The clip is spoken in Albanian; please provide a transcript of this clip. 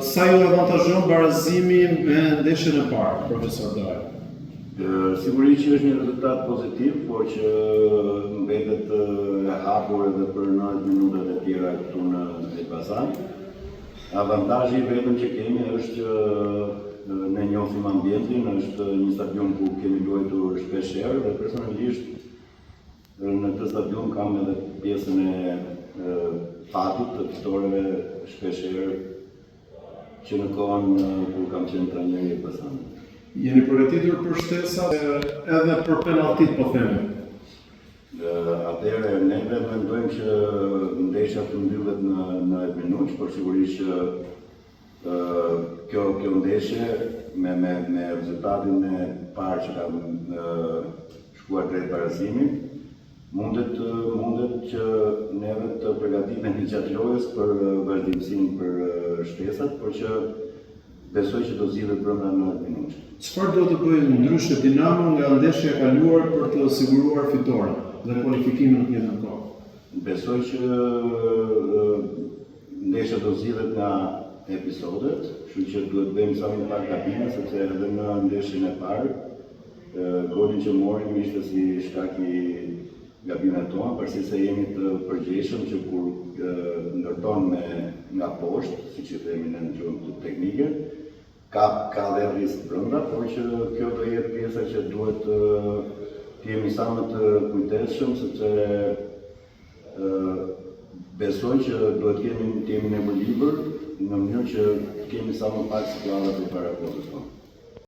Sa ju avantazhon barazimi me ndeshjen e parë, profesor Daj? Sigurisht që është një rezultat pozitiv, por që mbetet e hapur edhe për 90 minutat e tjera këtu në Elbasan. Avantazhi vetëm që kemi është që ne njohim ambientin, është një stadion ku kemi luajtur shpeshherë dhe personalisht në këtë stadion kam edhe pjesën e fatit të fitoreve shpeshherë që në kohën kur kam qenë trajner i Elbasanit. Jeni përgatitur për shtesa edhe për penaltit, po themi? Atëherë neve mendojmë që ndeshja të mbyllet në 90 minutë, por sigurisht që kjo ndeshje me rezultatin e parë që kam shkuar drejt barazimit, mundet që neve të përgatitemi gjatë lojës për vazhdimsinë për shtesat, por që besoj që do zgjidhet brenda 90 minutë. Çfarë do të bëjë ndryshe Dinamo nga ndeshja e kaluar për të siguruar fitoren dhe kualifikimin në të njëjtën kohë? Besoj që ndeshja do zgjidhet nga episodet, kështu që duhet bëjmë sa më pak gabime, sepse edhe në ndeshjen e parë golin që morim ishte si shkak i gabimet tona, përsi se jemi të përgjegjshëm që kur ndërton nga poshtë, siç i themi në gjuhën teknike, ka dhe risk brenda, por që kjo do jetë pjesa që duhet të jemi sa më të kujdesshëm, sepse besoj që duhet të jemi në ekuilibër në mënyrë që kemi sa më pak situata përpara kohës tonë.